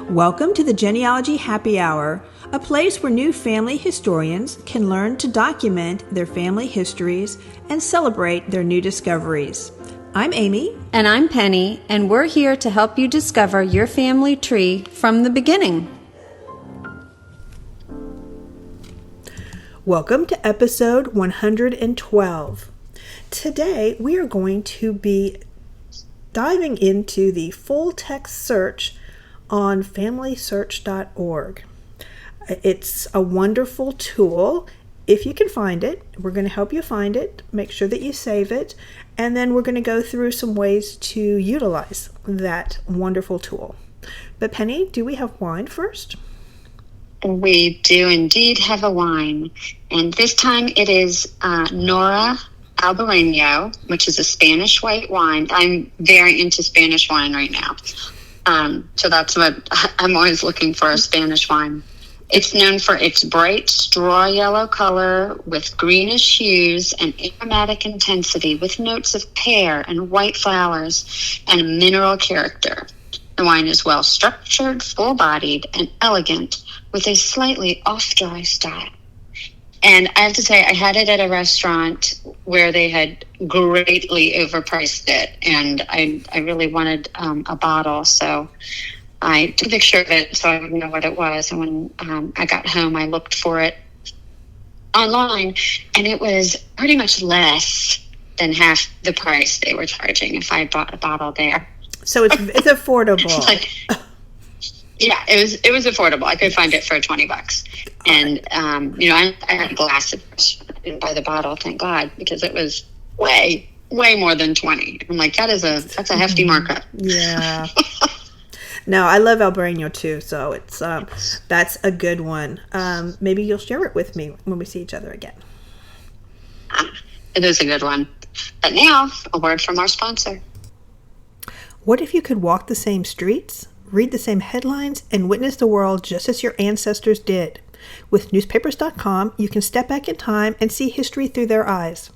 Welcome to the Genealogy Happy Hour, a place where new family historians can learn to document their family histories and celebrate their new discoveries. I'm Amy. And I'm Penny, and we're here to help you discover your family tree from the beginning. Welcome to episode 112. Today we are going to be diving into the full text search on FamilySearch.org. It's a wonderful tool. If you can find it, we're going to help you find it. Make sure that you save it. And then we're going to go through some ways to utilize that wonderful tool. But Penny, do we have wine first? We do indeed have a wine. And this time it is Nora Albareno, which is a Spanish white wine. I'm very into Spanish wine right now. So that's what I'm always looking for, a Spanish wine. It's known for its bright straw yellow color with greenish hues and aromatic intensity with notes of pear and white flowers and a mineral character. The wine is well structured, full-bodied, and elegant with a slightly off-dry style. And I have to say, I had it at a restaurant where they had greatly overpriced it, and I really wanted a bottle, so I took a picture of it so I would know what it was. And when I got home, I looked for it online, and it was pretty much less than half the price they were charging if I bought a bottle there. So it's affordable. Yeah, it was affordable. I could find it for $20. And, I had a glass of it. I didn't buy the bottle, thank God, because it was way more than 20. I'm like, that's a hefty markup. Yeah. No, I love Albareno too, so it's that's a good one. Maybe you'll share it with me when we see each other again. It is a good one. But now, a word from our sponsor. What if you could walk the same streets, read the same headlines, and witness the world just as your ancestors did? With newspapers.com, you can step back in time and see history through their eyes.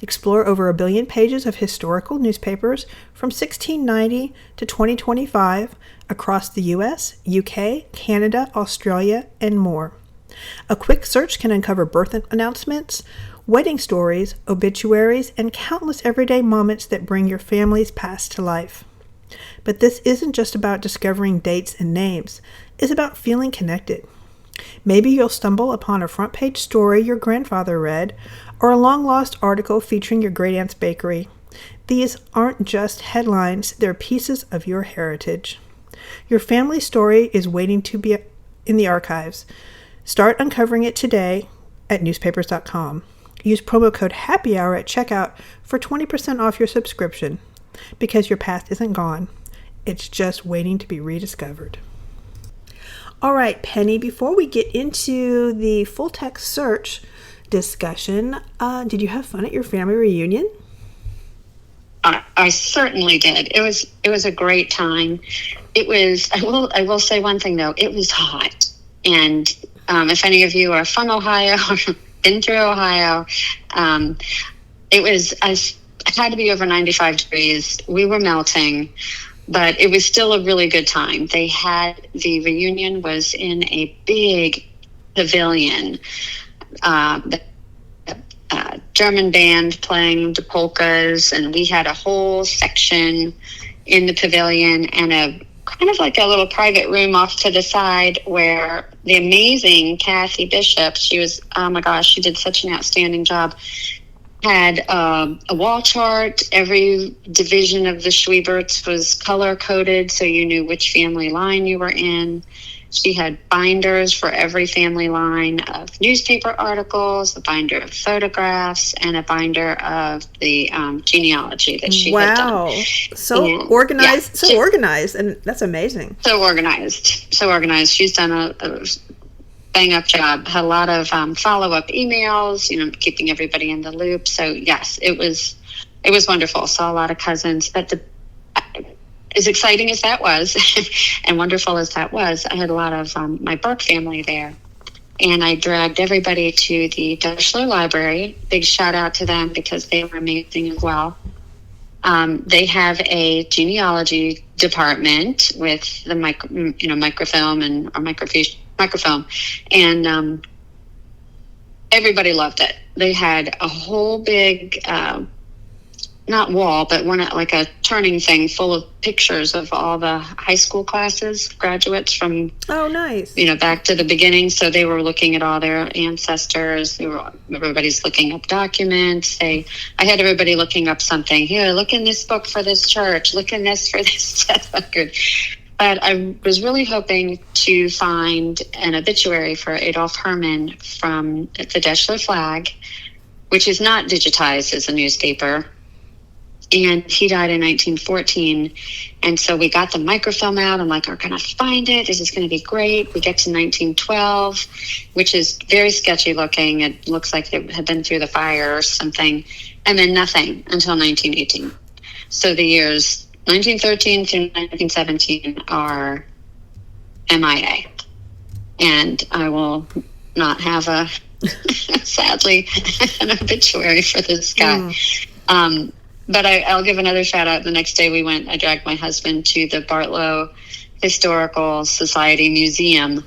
Explore over 1 billion pages of historical newspapers from 1690 to 2025 across the US, UK, Canada, Australia, and more. A quick search can uncover birth announcements, wedding stories, obituaries, and countless everyday moments that bring your family's past to life. But this isn't just about discovering dates and names. It's about feeling connected. Maybe you'll stumble upon a front-page story your grandfather read, or a long-lost article featuring your great-aunt's bakery. These aren't just headlines, they're pieces of your heritage. Your family story is waiting to be in the archives. Start uncovering it today at newspapers.com. Use promo code HAPPYHOUR at checkout for 20% off your subscription, because your past isn't gone. It's just waiting to be rediscovered. All right, Penny, before we get into the full text search discussion, did you have fun at your family reunion? I certainly did. It was a great time. It was, I will say one thing though, it was hot. And if any of you are from Ohio or been through Ohio, it had to be over 95 degrees. We were melting, but it was still a really good time. The reunion was in a big pavilion, the German band playing the polkas, and we had a whole section in the pavilion and a kind of like a little private room off to the side where the amazing Kathy Bishop, she did such an outstanding job, had a wall chart. Every division of the Schwieberts was color-coded so you knew which family line you were in. She had binders for every family line of newspaper articles, a binder of photographs, and a binder of the genealogy that she had done. Wow. So organized, organized, and that's amazing. So organized. She's done a bang-up job. Had a lot of follow-up emails, keeping everybody in the loop. So yes, it was wonderful. Saw a lot of cousins. But as exciting as that was, and wonderful as that was, I had a lot of my Burke family there. And I dragged everybody to the Dutchler Library. Big shout out to them because they were amazing as well. They have a genealogy department with the microfilm or microfilm, and everybody loved it. They had a whole big, not wall, but like a turning thing full of pictures of all the high school classes, graduates from, oh, nice, back to the beginning. So they were looking at all their ancestors. Everybody's looking up documents. I had everybody looking up something. Here, look in this book for this church. Look in this for this death record. But I was really hoping to find an obituary for Adolf Herman from the Deschler Flag, which is not digitized as a newspaper. And he died in 1914. And so we got the microfilm out. I'm like, we're going to find it. This is going to be great. We get to 1912, which is very sketchy looking. It looks like it had been through the fire or something. And then nothing until 1918. So the years 1913 through 1917 are MIA. And I will not have sadly, an obituary for this guy. But I'll give another shout out. The next day I dragged my husband to the Bartlow Historical Society Museum,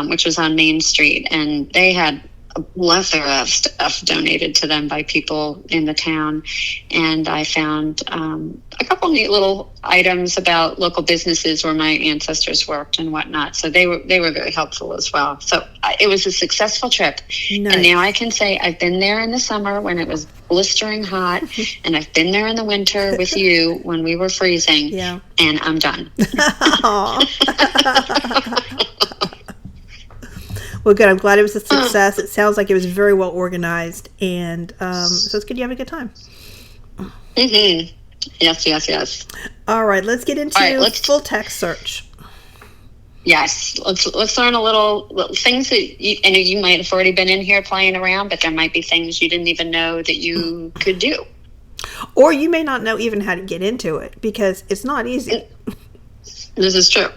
which was on Main Street. And they had a plethora of stuff donated to them by people in the town. And I found a couple neat little items about local businesses where my ancestors worked and whatnot. So they were very helpful as well. So it was a successful trip. Nice. And now I can say I've been there in the summer when it was blistering hot, and I've been there in the winter with you when we were freezing. Yeah. And I'm done. Well, good. I'm glad it was a success. It sounds like it was very well organized, and so it's good you have a good time. Mm-hmm. Yes. All right, let's get into full text search. Yes, let's learn a little things that you might have already been in here playing around, but there might be things you didn't even know that you could do. Or you may not know even how to get into it, because it's not easy. This is true.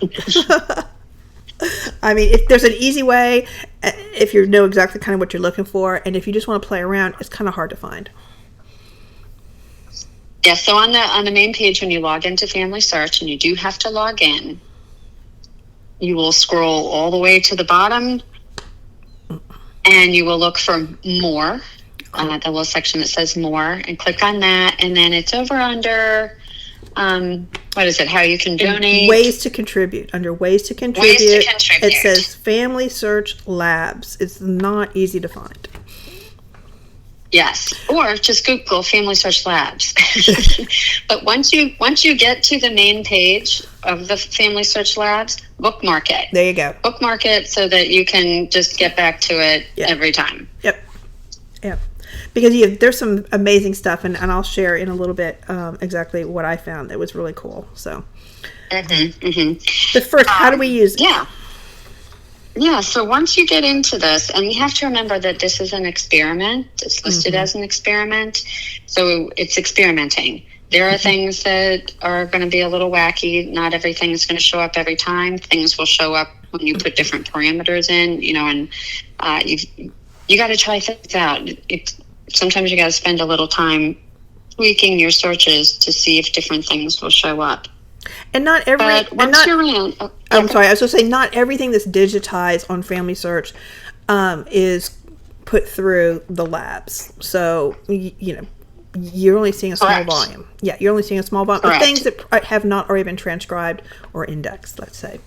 I mean, if there's an easy way, if you know exactly kind of what you're looking for, and if you just want to play around, it's kind of hard to find. Yeah, so on the main page, when you log into FamilySearch, and you do have to log in, you will scroll all the way to the bottom, and you will look for more, the little section that says more, and click on that, and then it's over under... what is it? How you can donate? Ways to contribute. Under ways to contribute, it says FamilySearch Labs. It's not easy to find. Yes, or just Google FamilySearch Labs. But once you get to the main page of the FamilySearch Labs, bookmark it. There you go. Bookmark it so that you can just get back to it every time. Yep. Because there's some amazing stuff, and I'll share in a little bit exactly what I found that was really cool. So, But first, how do we use it? Yeah, so once you get into this, and you have to remember that this is an experiment. It's listed as an experiment, so it's experimenting. There are things that are going to be a little wacky. Not everything is going to show up every time. Things will show up when you put different parameters in, and you got to try things out. Sometimes you got to spend a little time tweaking your searches to see if different things will show up. And not every. I'm sorry. I was going to say not everything that's digitized on FamilySearch is put through the labs. So you're only seeing a small volume. Yeah, you're only seeing a small volume of things that have not already been transcribed or indexed. Let's say.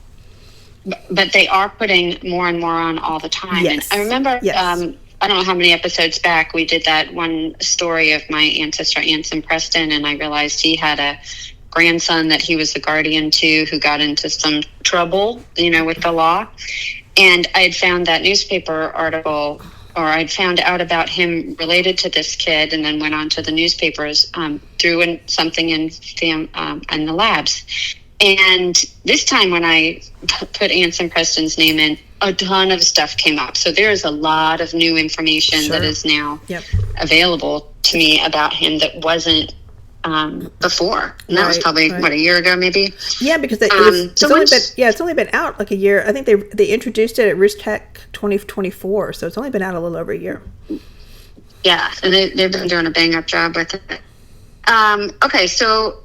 But they are putting more and more on all the time. Yes. And I remember. Yes. I don't know how many episodes back we did that one story of my ancestor Anson Preston, and I realized he had a grandson that he was the guardian to who got into some trouble, with the law. And I had found that newspaper article, or I'd found out about him related to this kid, and then went on to the newspapers, threw something in the labs. And this time when I put Anson Preston's name in, a ton of stuff came up. So there is a lot of new information that is now available to me about him that wasn't before. And that was probably, a year ago maybe? Yeah, because it's only been out like a year. I think they introduced it at RISTech 2024, so it's only been out a little over a year. Yeah, and they've been doing a bang-up job with it. Okay, so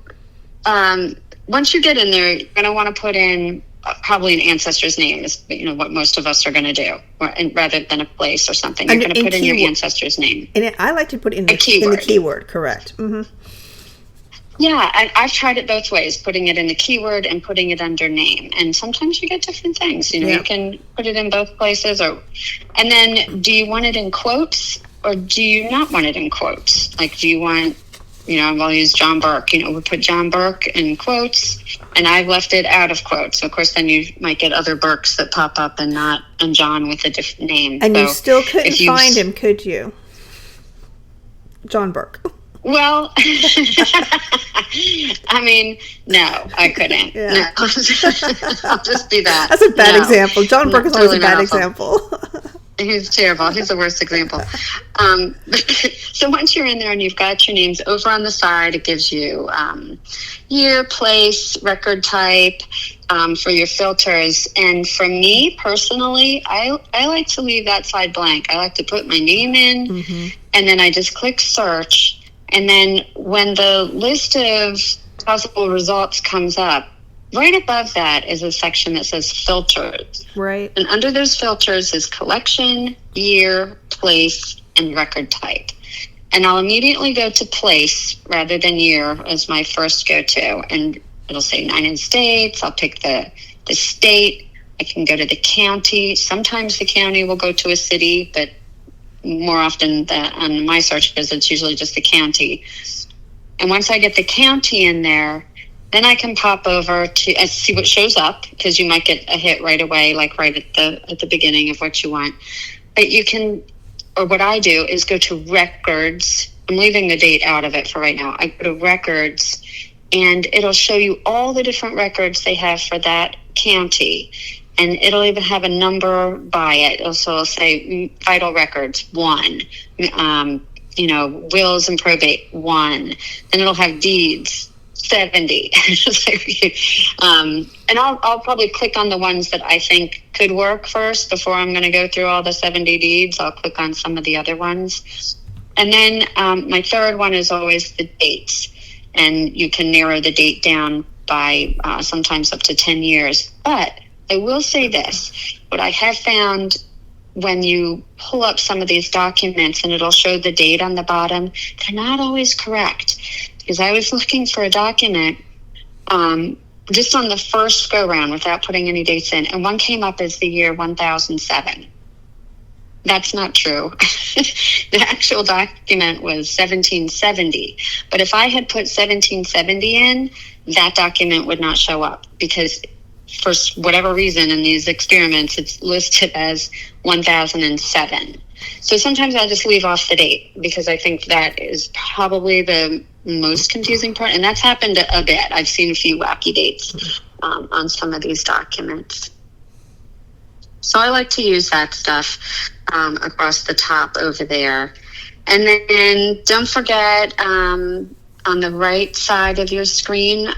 once you get in there, you're going to want to put in probably an ancestor's name is, what most of us are going to do, rather than a place or something. You're going to put in your ancestor's name. And I like to put in the keyword, correct. Mm-hmm. Yeah, I've tried it both ways, putting it in the keyword and putting it under name. And sometimes you get different things. You can put it in both places. And then, do you want it in quotes or do you not want it in quotes? Like, do you want, I'll use John Burke. We put John Burke in quotes, and I've left it out of quotes. So, of course, then you might get other Burkes that pop up and John with a different name. And you still couldn't find him, could you? John Burke. Well, I mean, no, I couldn't. Yeah. No. I'll just be that. That's a bad example. John Burke is always a bad example. He's terrible. He's the worst example. So once you're in there and you've got your names, over on the side, it gives you year, place, record type for your filters. And for me personally, I like to leave that side blank. I like to put my name in, and then I just click search. And then when the list of possible results comes up, right above that is a section that says filters. Right. And under those filters is collection, year, place, and record type. And I'll immediately go to place rather than year as my first go-to. And it'll say United States. I'll pick the state. I can go to the county. Sometimes the county will go to a city, but more often on my searches, it's usually just the county. And once I get the county in there, then I can pop over to see what shows up, because you might get a hit right away, like right at the beginning of what you want. But you can, or what I do is go to records. I'm leaving the date out of it for right now. I go to records, and it'll show you all the different records they have for that county. And it'll even have a number by it. So it'll say vital records, 1. Wills and probate, 1. Then it'll have deeds, 70. And I'll probably click on the ones that I think could work first before I'm going to go through all the 70 deeds. I'll click on some of the other ones. And then my third one is always the dates. And you can narrow the date down by sometimes up to 10 years. But I will say this, what I have found when you pull up some of these documents and it'll show the date on the bottom, they're not always correct. Because I was looking for a document just on the first go round without putting any dates in, and one came up as the year 1007. That's not true. The actual document was 1770. But if I had put 1770 in, that document would not show up, because for whatever reason in these experiments, it's listed as 1007. So sometimes I'll just leave off the date, because I think that is probably the most confusing part. And that's happened a bit. I've seen a few wacky dates on some of these documents. So I like to use that stuff across the top over there. And then don't forget, on the right side of your screen,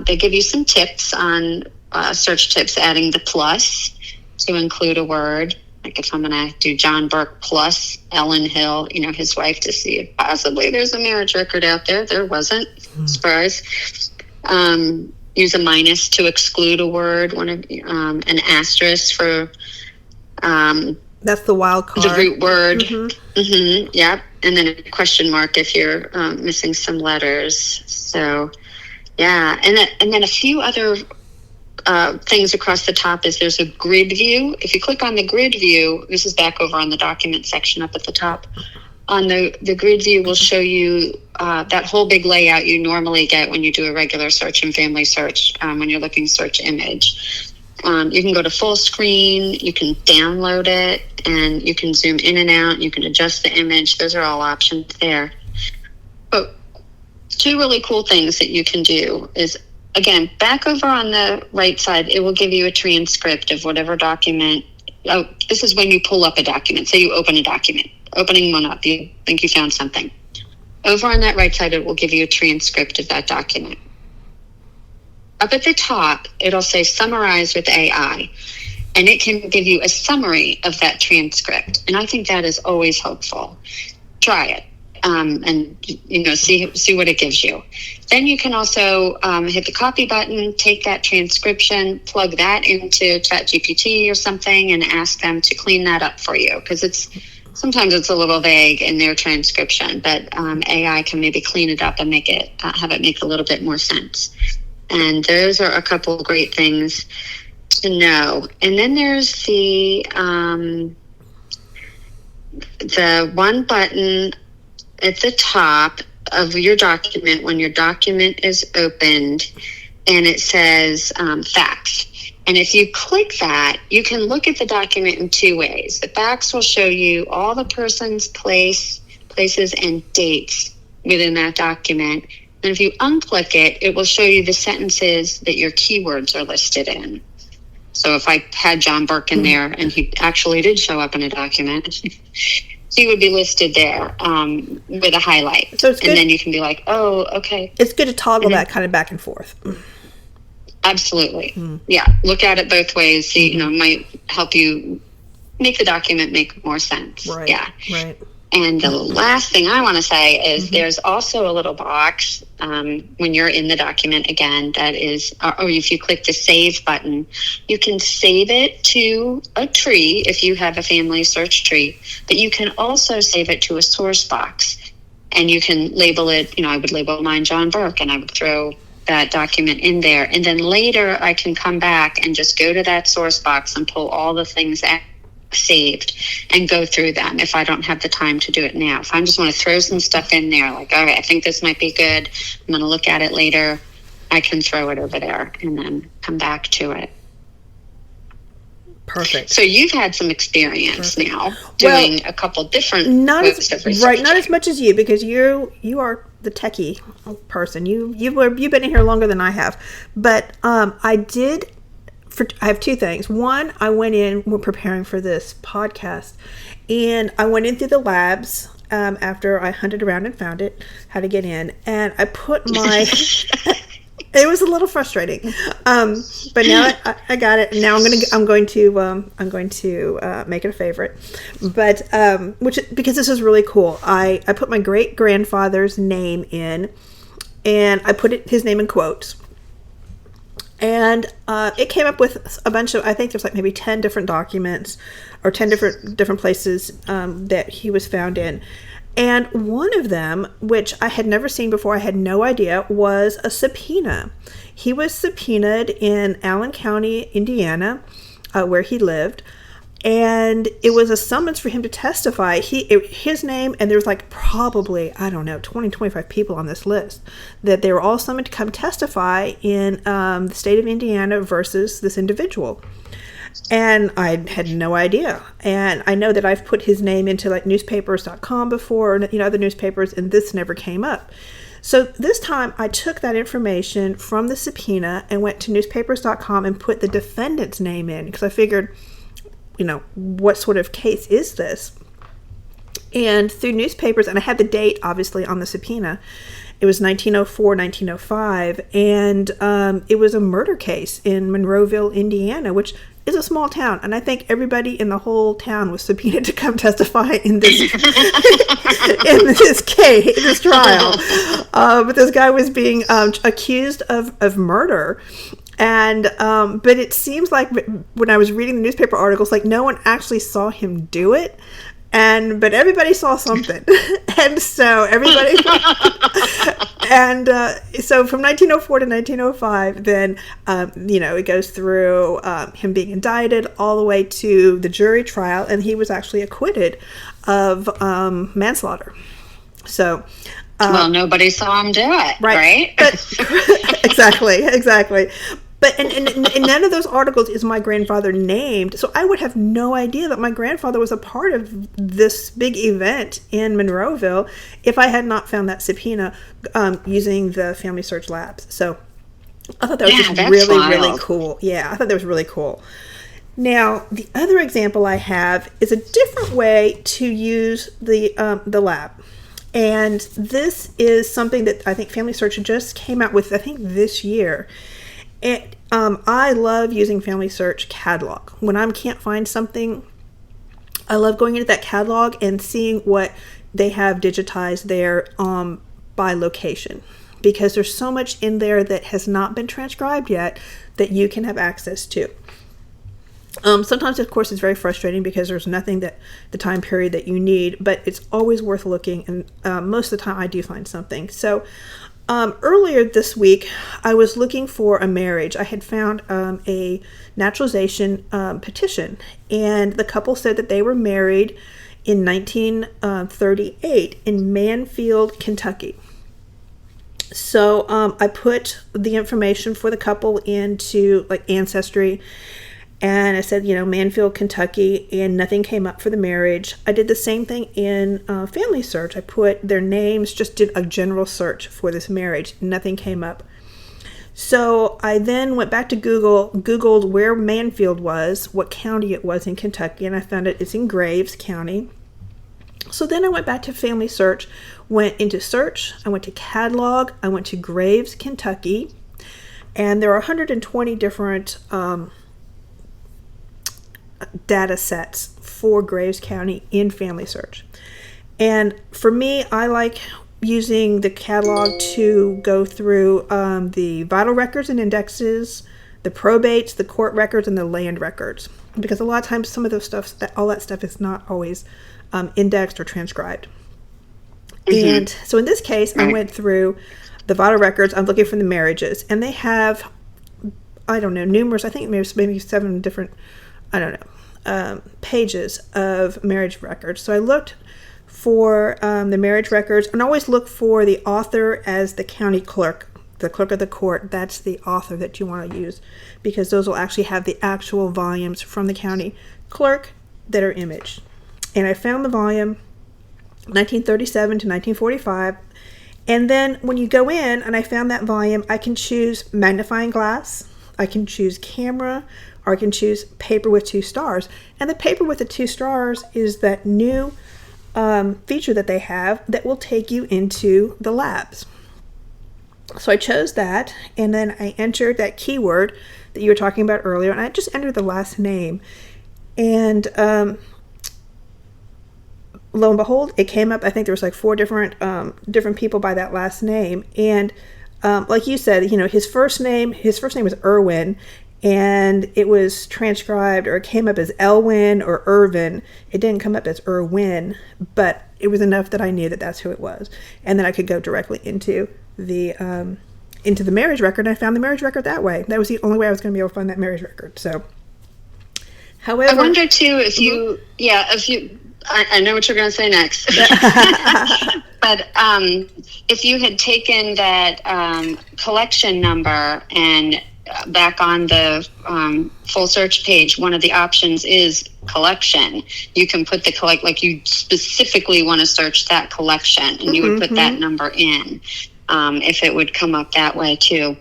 they give you some tips on search tips, adding the plus to include a word. Like if I'm going to do John Burke plus Ellen Hill, his wife, to see if possibly there's a marriage record out there. There wasn't. Surprise. Use a minus to exclude a word. An asterisk for that's the wild card. The root word. Yep. And then a question mark if you're missing some letters. So, yeah. And then a few other things across the top is there's a grid view. If you click on the grid view, this is back over on the document section up at the top. On the grid view will show you that whole big layout you normally get when you do a regular search in FamilySearch, when you're looking search image. You can go to full screen, you can download it, and you can zoom in and out, you can adjust the image. Those are all options there. But two really cool things that you can do is, again, back over on the right side, it will give you a transcript of whatever document. Oh, this is when you pull up a document. Say you open a document. Opening one up, you think you found something. Over on that right side, it will give you a transcript of that document. Up at the top, it'll say summarize with AI, and it can give you a summary of that transcript. And I think that is always helpful. Try it. and see what it gives you. Then you can also hit the copy button, take that transcription, plug that into ChatGPT or something, and ask them to clean that up for you, because sometimes it's a little vague in their transcription, but AI can maybe clean it up and make it have it make a little bit more sense. And those are a couple of great things to know. And then there's the one button at the top of your document when your document is opened, and it says facts. And if you click that, you can look at the document in two ways. The facts will show you all the person's places and dates within that document. And if you unclick it, it will show you the sentences that your keywords are listed in. So if I had John Burke in there, and he actually did show up in a document, he would be listed there with a highlight. So it's good. And then you can be like, oh, okay. It's good to toggle that kind of back and forth. Absolutely. Yeah. Look at it both ways. See, might help you make the document make more sense. Right. Yeah. Right. And the last thing I want to say is there's also a little box when you're in the document again that is, or if you click the save button, you can save it to a tree if you have a FamilySearch tree, but you can also save it to a source box, and you can label it, I would label mine John Burke, and I would throw that document in there. And then later I can come back and just go to that source box and pull all the things that saved and go through them if I don't have the time to do it now. If I just want to throw some stuff in there, like, all right, I think this might be good, I'm going to look at it later, I can throw it over there and then come back to it. Perfect. So you've had some experience now doing a couple different books of research. Right, not as much as you, because you are the techie person. You've been in here longer than I have. But I have two things. One, I went in when preparing for this podcast, and I went in through the labs after I hunted around and found it, how to get in, and I put my... It was a little frustrating, but now I got it. Now I'm going to make it a favorite, but because this is really cool. I put my great grandfather's name in, and I put his name in quotes. And it came up with a bunch of, I think there's like maybe 10 different documents or 10 different places that he was found in. And one of them, which I had never seen before, I had no idea, was a subpoena. He was subpoenaed in Allen County, Indiana, where he lived. And it was a summons for him to testify. His name, and there's like probably, 20, 25 people on this list, that they were all summoned to come testify in the state of Indiana versus this individual. And I had no idea. And I know that I've put his name into like newspapers.com before, other newspapers, and this never came up. So this time I took that information from the subpoena and went to newspapers.com and put the defendant's name in, because I figured, what sort of case is this? And through newspapers, and I had the date obviously on the subpoena, it was 1904, 1905, and it was a murder case in Monroeville, Indiana, which is a small town, and I think everybody in the whole town was subpoenaed to come testify in this in this trial. But this guy was being accused of murder. And but it seems like when I was reading the newspaper articles, like no one actually saw him do it, but everybody saw something. And so everybody and so from 1904 to 1905, then it goes through him being indicted all the way to the jury trial, and he was actually acquitted of manslaughter. So well, nobody saw him do it, right? But, exactly. But and none of those articles is my grandfather named, so I would have no idea that my grandfather was a part of this big event in Monroeville if I had not found that subpoena using the FamilySearch labs. So I thought that was just really cool. Yeah, I thought that was really cool. Now, the other example I have is a different way to use the lab. And this is something that I think FamilySearch just came out with, I think, this year. And I love using FamilySearch catalog. When I can't find something, I love going into that catalog and seeing what they have digitized there by location, because there's so much in there that has not been transcribed yet that you can have access to. Sometimes, of course, it's very frustrating because there's nothing that the time period that you need, but it's always worth looking, and most of the time I do find something. So earlier this week, I was looking for a marriage. I had found a naturalization petition, and the couple said that they were married in 1938 in Mansfield, Kentucky. So I put the information for the couple into like Ancestry, and I said, Mansfield, Kentucky, and nothing came up for the marriage. I did the same thing in FamilySearch. I put their names, just did a general search for this marriage. Nothing came up. So I then went back to Google, Googled where Mansfield was, what county it was in Kentucky, and I found it's in Graves County. So then I went back to FamilySearch, went into search, I went to catalog, I went to Graves, Kentucky, and there are 120 different data sets for Graves County in FamilySearch. And for me, I like using the catalog to go through the vital records and indexes, the probates, the court records, and the land records, because a lot of times some of those stuff, all that stuff is not always indexed or transcribed. Mm-hmm. And so in this case, I went through the vital records. I'm looking for the marriages, and they have, I don't know, numerous, I think maybe 7 different, pages of marriage records. So I looked for the marriage records, and always look for the author as the county clerk, the clerk of the court. That's the author that you want to use, because those will actually have the actual volumes from the county clerk that are imaged. And I found the volume 1937 to 1945. And then when you go in, and I found that volume, I can choose magnifying glass, I can choose camera, or I can choose paper with 2 stars. And the paper with the 2 stars is that new feature that they have that will take you into the labs. So I chose that, and then I entered that keyword that you were talking about earlier, and I just entered the last name. And lo and behold, it came up. I think there was like 4 different people by that last name. And like you said, his first name was Irwin, and it was transcribed, or it came up as Elwin or Irvin. It didn't come up as Irwin, but it was enough that I knew that that's who it was. And then I could go directly into the marriage record, and I found the marriage record that way. That was the only way I was going to be able to find that marriage record. So, however, I wonder too if you, I know what you're going to say next. But if you had taken that collection number and back on the full search page, one of the options is collection. You can put the like you specifically want to search that collection, and you would put that number in, if it would come up that way too.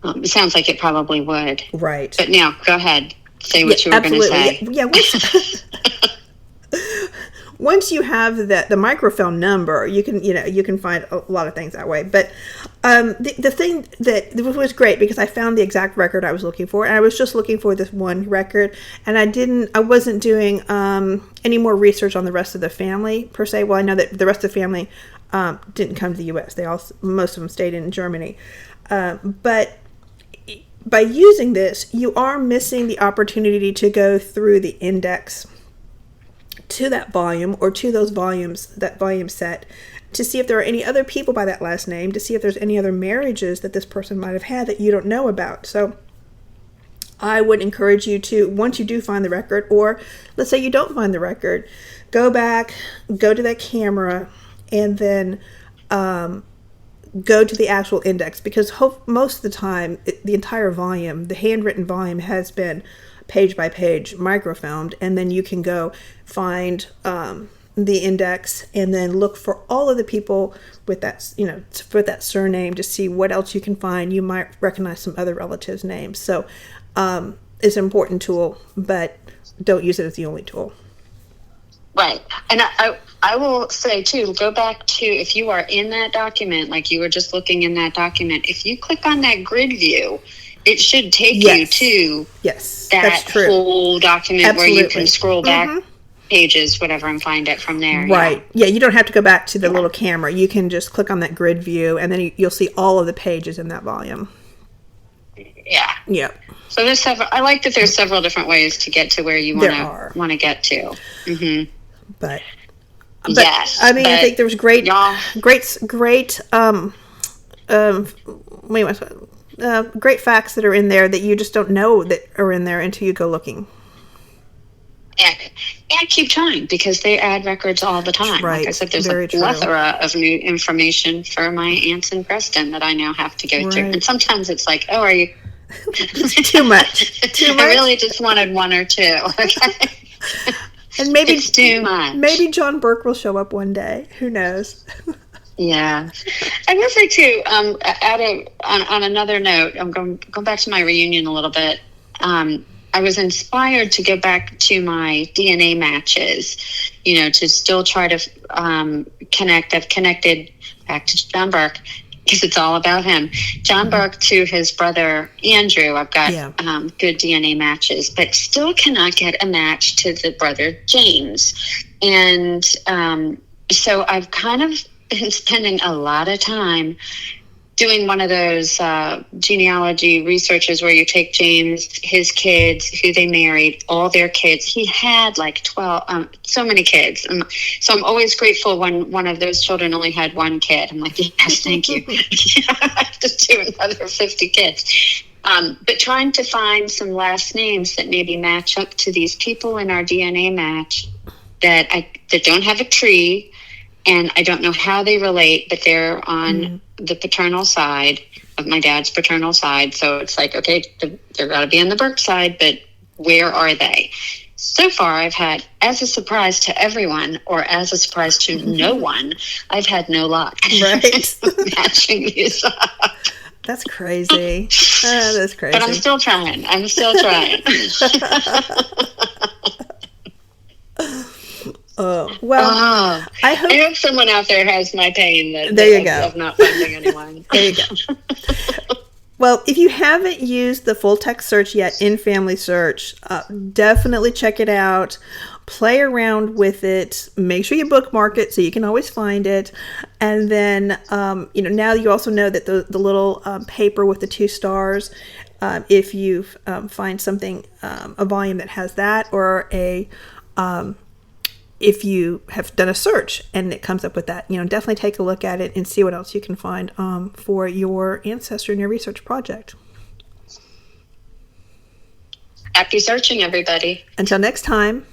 It sounds like it probably would. Right. But now, go ahead. Say what you were going to say. Yeah. Once you have the microfilm number, you can find a lot of things that way. But the thing that was great, because I found the exact record I was looking for, and I was just looking for this one record, and I wasn't doing any more research on the rest of the family per se. Well, I know that the rest of the family didn't come to the U.S. Most of them stayed in Germany, but by using this, you are missing the opportunity to go through the index to that volume, or to those volumes, that volume set, to see if there are any other people by that last name, to see if there's any other marriages that this person might have had that you don't know about. So I would encourage you to, once you do find the record, or let's say you don't find the record, go back, go to that camera, and then go to the actual index, because most of the time, the entire volume, the handwritten volume, has been page by page microfilmed, and then you can go find the index and then look for all of the people with that, for that surname, to see what else you can find. You might recognize some other relatives' names. So it's an important tool, but don't use it as the only tool. Right. And I will say too, go back to, if you are in that document, like you were just looking in that document, if you click on that grid view, it should take you to that whole document. Absolutely. Where you can scroll back. pages, whatever, and find it from there. Right. Yeah, you don't have to go back to the little camera. You can just click on that grid view, and then you'll see all of the pages in that volume. Yeah. Yep. So there's several. I like that there's several different ways to get to where you want to get to. Mm-hmm. But yes, I mean, I think there was great facts that are in there that you just don't know that are in there until you go looking. And keep trying, because they add records all the time. Right. Like I said, there's a plethora of new information for my aunts in Preston that I now have to go through. And sometimes it's like, oh, are you... Too much. I really just wanted one or two. Okay? And maybe it's too much. Maybe John Burke will show up one day. Who knows? Yeah. I will say, too, on another note, I'm going back to my reunion a little bit. I was inspired to go back to my DNA matches, to still try to connect. I've connected back to John Burke, because it's all about him. John Burke to his brother Andrew. I've got good DNA matches, but still cannot get a match to the brother James. And so I've kind of been spending a lot of time doing one of those genealogy researches where you take James, his kids, who they married, all their kids. He had like 12, so many kids. So I'm always grateful when one of those children only had one kid. I'm like, yes, thank you. I have to do another 50 kids. But trying to find some last names that maybe match up to these people in our DNA match that don't have a tree, and I don't know how they relate, but they're on the paternal side of my dad's paternal side. So it's like, okay, they're got to be on the Burke side, but where are they? So far, I've had, as a surprise to everyone, or as a surprise to no one, I've had no luck. Right. Matching these up. That's crazy. That's crazy. But I'm still trying. I hope someone out there has my pain of not finding anyone. There you go. Well, if you haven't used the full text search yet in FamilySearch, definitely check it out. Play around with it. Make sure you bookmark it so you can always find it. And then, now you also know that the little paper with the 2 stars, if you find something, a volume that has that, or if you have done a search and it comes up with that, definitely take a look at it and see what else you can find for your ancestor in your research project. Happy searching, everybody. Until next time,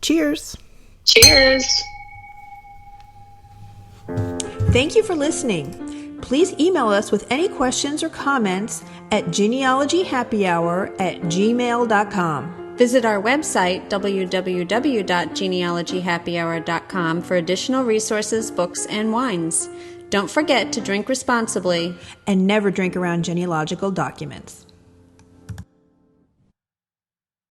cheers. Cheers. Thank you for listening. Please email us with any questions or comments at genealogyhappyhour@gmail.com. Visit our website, www.genealogyhappyhour.com, for additional resources, books, and wines. Don't forget to drink responsibly. And never drink around genealogical documents.